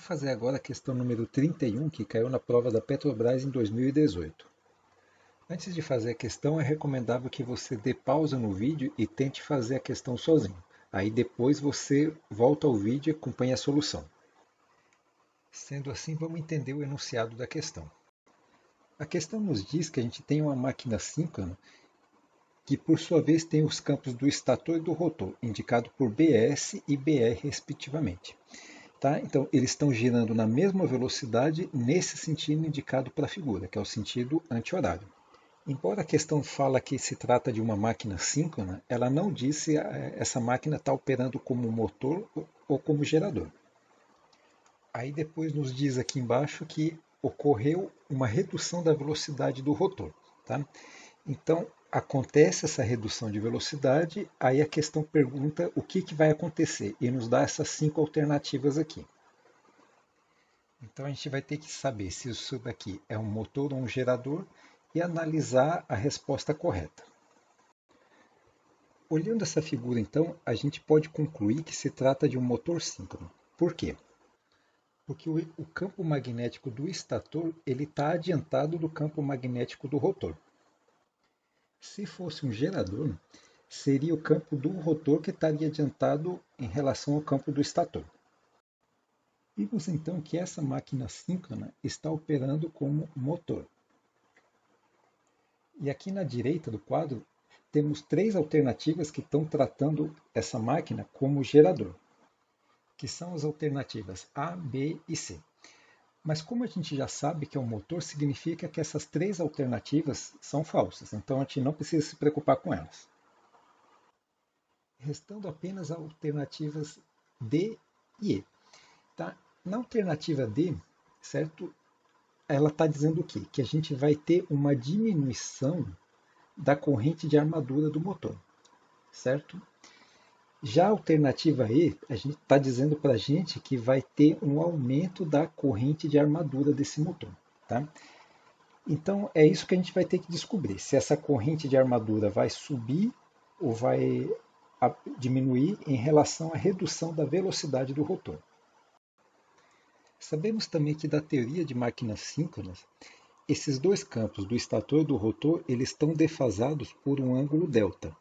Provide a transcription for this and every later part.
Vamos fazer agora a questão número 31, que caiu na prova da Petrobras em 2018. Antes de fazer a questão, é recomendável que você dê pausa no vídeo e tente fazer a questão sozinho. Aí depois você volta ao vídeo e acompanha a solução. Sendo assim, vamos entender o enunciado da questão. A questão nos diz que a gente tem uma máquina síncrona que, por sua vez, tem os campos do estator e do rotor, indicado por BS e BR, respectivamente. Tá? Então, eles estão girando na mesma velocidade nesse sentido indicado pela figura, que é o sentido anti-horário. Embora a questão fala que se trata de uma máquina síncrona, ela não diz se essa máquina está operando como motor ou como gerador. Aí depois nos diz aqui embaixo que ocorreu uma redução da velocidade do rotor. Tá? Então, acontece essa redução de velocidade, aí a questão pergunta o que vai acontecer e nos dá essas 5 alternativas aqui. Então a gente vai ter que saber se isso daqui é um motor ou um gerador e analisar a resposta correta. Olhando essa figura, então, a gente pode concluir que se trata de um motor síncrono. Por quê? Porque o campo magnético do estator está adiantado do campo magnético do rotor. Se fosse um gerador, seria o campo do rotor que estaria adiantado em relação ao campo do estator. Vimos então que essa máquina síncrona está operando como motor. E aqui na direita do quadro temos 3 alternativas que estão tratando essa máquina como gerador, que são as alternativas A, B e C. Mas como a gente já sabe que é um motor, significa que essas 3 alternativas são falsas, então a gente não precisa se preocupar com elas. Restando apenas alternativas D e E. Tá? Na alternativa D, certo? Ela está dizendo o quê? Que a gente vai ter uma diminuição da corrente de armadura do motor, certo? Já a alternativa E, a gente está dizendo para a gente que vai ter um aumento da corrente de armadura desse motor, tá? Então é isso que a gente vai ter que descobrir, se essa corrente de armadura vai subir ou vai diminuir em relação à redução da velocidade do rotor. Sabemos também que da teoria de máquinas síncronas, esses 2 campos, do estator e do rotor, eles estão defasados por um ângulo delta.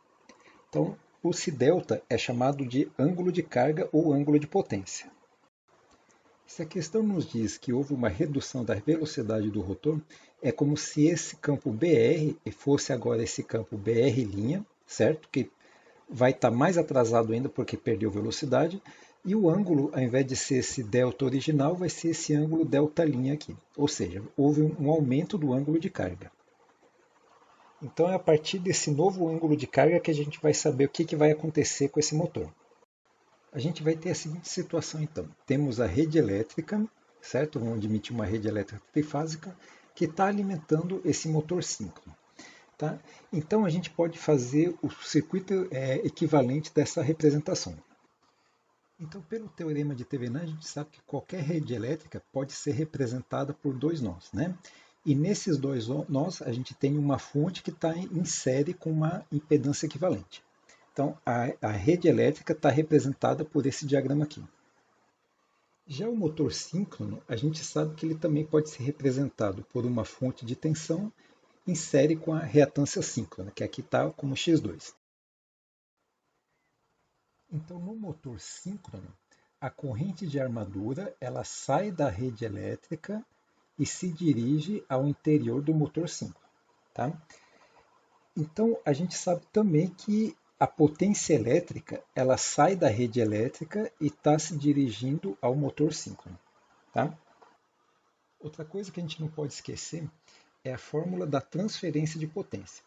Então, esse delta é chamado de ângulo de carga ou ângulo de potência. Se a questão nos diz que houve uma redução da velocidade do rotor, é como se esse campo BR fosse agora esse campo BR', certo? Que vai estar mais atrasado ainda porque perdeu velocidade, e o ângulo, ao invés de ser esse delta original, vai ser esse ângulo delta' aqui. Ou seja, houve um aumento do ângulo de carga. Então é a partir desse novo ângulo de carga que a gente vai saber o que vai acontecer com esse motor. A gente vai ter a seguinte situação então. Temos a rede elétrica, certo? Vamos admitir uma rede elétrica trifásica que está alimentando esse motor síncrono. Tá? Então a gente pode fazer o circuito equivalente dessa representação. Então, pelo teorema de Thevenin, a gente sabe que qualquer rede elétrica pode ser representada por 2 nós, né? E nesses 2 nós, a gente tem uma fonte que está em série com uma impedância equivalente. Então, a rede elétrica está representada por esse diagrama aqui. Já o motor síncrono, a gente sabe que ele também pode ser representado por uma fonte de tensão em série com a reatância síncrona, que aqui está como x2. Então, no motor síncrono, a corrente de armadura ela sai da rede elétrica e se dirige ao interior do motor síncrono. Tá? Então, a gente sabe também que a potência elétrica ela sai da rede elétrica e está se dirigindo ao motor síncrono. Tá? Outra coisa que a gente não pode esquecer é a fórmula da transferência de potência.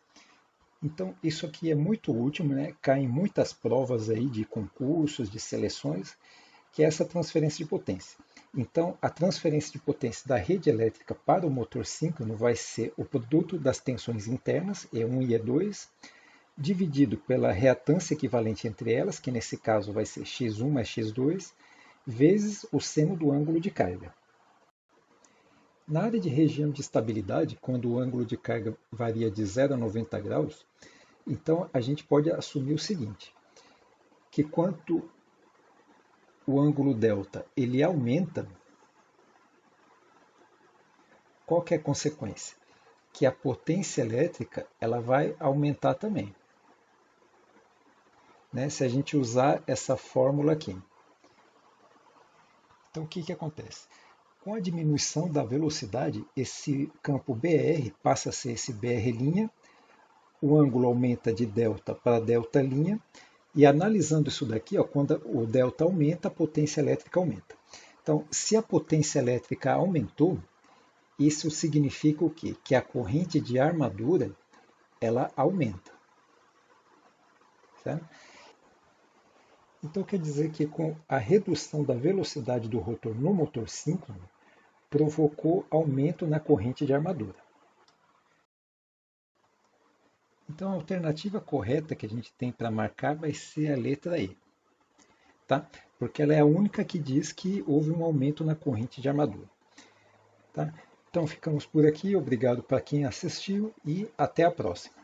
Então, isso aqui é muito útil, né? Cai em muitas provas aí de concursos, de seleções, que é essa transferência de potência. Então, a transferência de potência da rede elétrica para o motor síncrono vai ser o produto das tensões internas, E1 e E2, dividido pela reatância equivalente entre elas, que nesse caso vai ser x1 mais x2, vezes o seno do ângulo de carga. Na área de região de estabilidade, quando o ângulo de carga varia de 0 a 90 graus, então a gente pode assumir o seguinte, que quanto o ângulo delta ele aumenta, qual que é a consequência? Que a potência elétrica ela vai aumentar também, né? Se a gente usar essa fórmula aqui. Então, o que, que acontece? Com a diminuição da velocidade, esse campo BR passa a ser esse BR', o ângulo aumenta de delta para delta', e analisando isso daqui, ó, quando o delta aumenta, a potência elétrica aumenta. Então, se a potência elétrica aumentou, isso significa o quê? Que a corrente de armadura ela aumenta. Certo? Então quer dizer que com a redução da velocidade do rotor no motor síncrono, provocou aumento na corrente de armadura. Então a alternativa correta que a gente tem para marcar vai ser a letra E, tá? Porque ela é a única que diz que houve um aumento na corrente de armadura. Tá? Então ficamos por aqui, obrigado para quem assistiu e até a próxima.